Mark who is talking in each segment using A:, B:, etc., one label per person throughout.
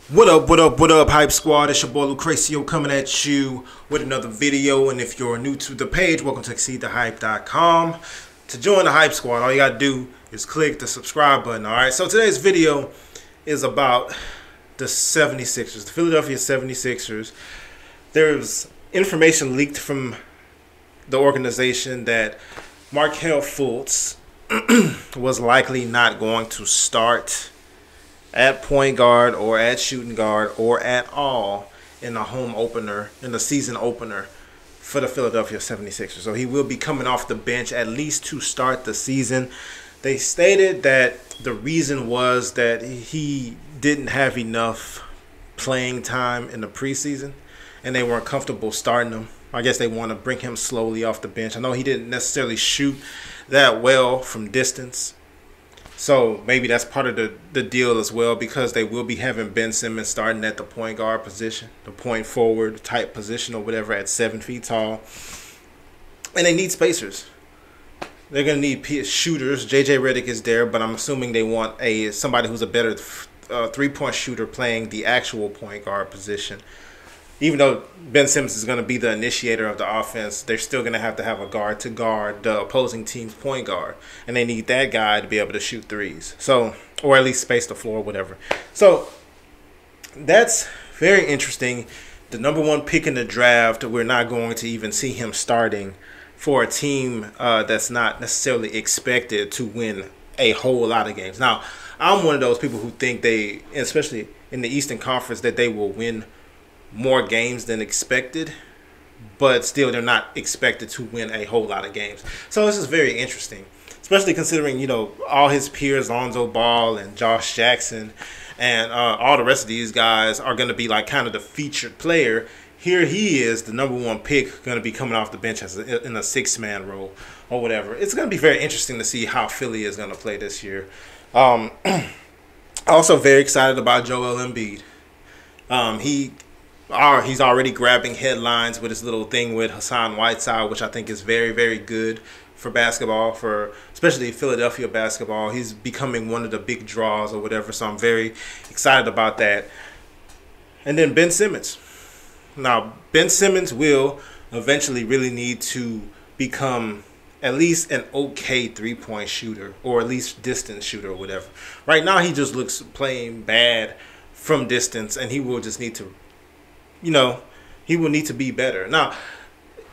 A: What up, Hype Squad? It's your boy Lucrecio coming at you with another video. And if you're new to the page, welcome to ExceedTheHype.com. To join the Hype Squad, all you gotta do is click the subscribe button. Alright, so today's video is about the 76ers, the Philadelphia 76ers. There's information leaked from the organization that Markelle Fultz was likely not going to start at point guard or at shooting guard or at all in the home opener, in the season opener for the Philadelphia 76ers. So he will be coming off the bench at least to start the season. They stated that the reason was that he didn't have enough playing time in the preseason and they weren't comfortable starting him. I guess they want to bring him slowly off the bench. I know he didn't necessarily shoot that well from distance, so maybe that's part of the deal as well, because they will be having Ben Simmons starting at the point guard position, the point forward type position or whatever, at 7 feet tall. And they need spacers. They're going to need shooters. JJ Redick is there, but I'm assuming they want somebody who's a better three-point shooter playing the actual point guard position. Even though Ben Simmons is going to be the initiator of the offense, they're still going to have a guard to guard the opposing team's point guard. And they need that guy to be able to shoot threes. So, or at least space the floor, whatever. So, that's very interesting. The #1 pick in the draft, we're not going to even see him starting for a team that's not necessarily expected to win a whole lot of games. Now, I'm one of those people who think they, especially in the Eastern Conference, that they will win more games than expected, but still they're not expected to win a whole lot of games. So this is very interesting, especially considering, you know, all his peers, Lonzo Ball and Josh Jackson and all the rest of these guys are going to be like kind of the featured player. Here he is, the #1 pick, going to be coming off the bench as in a 6-man role or whatever. It's going to be very interesting to see how Philly is going to play this year. Also very excited about Joel Embiid. He's already grabbing headlines with his little thing with Hassan Whiteside, which I think is very, very good for basketball, for especially Philadelphia basketball. He's becoming one of the big draws or whatever, so I'm very excited about that. And then Ben Simmons. Now, Ben Simmons will eventually really need to become at least an okay three-point shooter, or at least distance shooter or whatever. Right now, he just looks playing bad from distance, and he will just need to, you know, he will need to be better. Now,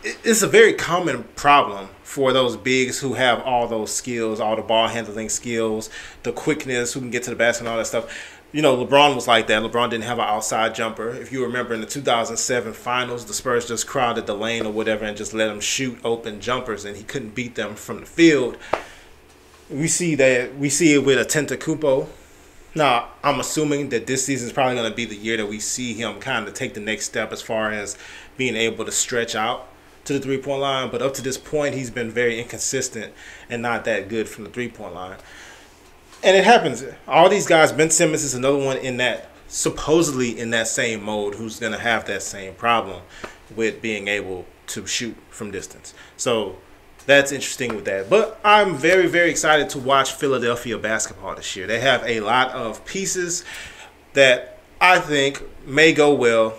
A: it's a very common problem for those bigs who have all those skills, all the ball handling skills, the quickness, who can get to the basket and all that stuff. You know, LeBron was like that. LeBron didn't have an outside jumper. If you remember in the 2007 finals, the Spurs just crowded the lane or whatever and just let him shoot open jumpers, and he couldn't beat them from the field. We see it with Antetokounmpo. Now, I'm assuming that this season is probably going to be the year that we see him kind of take the next step as far as being able to stretch out to the three-point line. But up to this point, he's been very inconsistent and not that good from the three-point line. And it happens. All these guys, Ben Simmons is another one in that, supposedly in that same mode, who's going to have that same problem with being able to shoot from distance. So that's interesting with that. But I'm very, very excited to watch Philadelphia basketball this year. They have a lot of pieces that I think may go well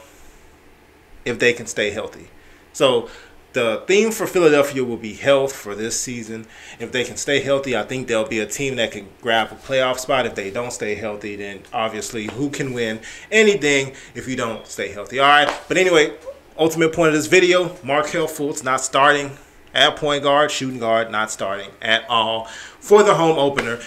A: if they can stay healthy. So the theme for Philadelphia will be health for this season. If they can stay healthy, I think they'll be a team that can grab a playoff spot. If they don't stay healthy, then obviously who can win anything if you don't stay healthy? All right. But anyway, ultimate point of this video, Markelle Fultz not starting at point guard, shooting guard, not starting at all for the home opener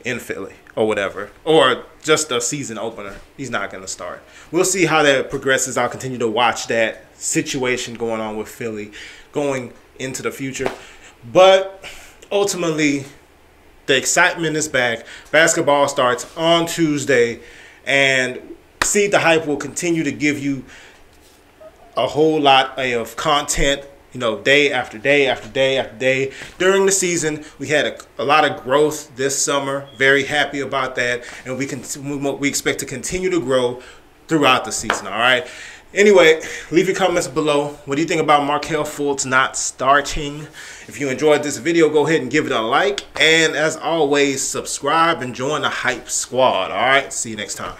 A: in Philly or whatever, or just a season opener. He's not going to start. We'll see how that progresses. I'll continue to watch that situation going on with Philly going into the future. But ultimately, the excitement is back. Basketball starts on Tuesday, and the Hype will continue to give you a whole lot of content, you know, day after day after day after day. During the season, we had a lot of growth this summer. Very happy about that. And we expect to continue to grow throughout the season, all right? Anyway, leave your comments below. What do you think about Markelle Fultz not starting? If you enjoyed this video, go ahead and give it a like. And as always, subscribe and join the Hype Squad, all right? See you next time.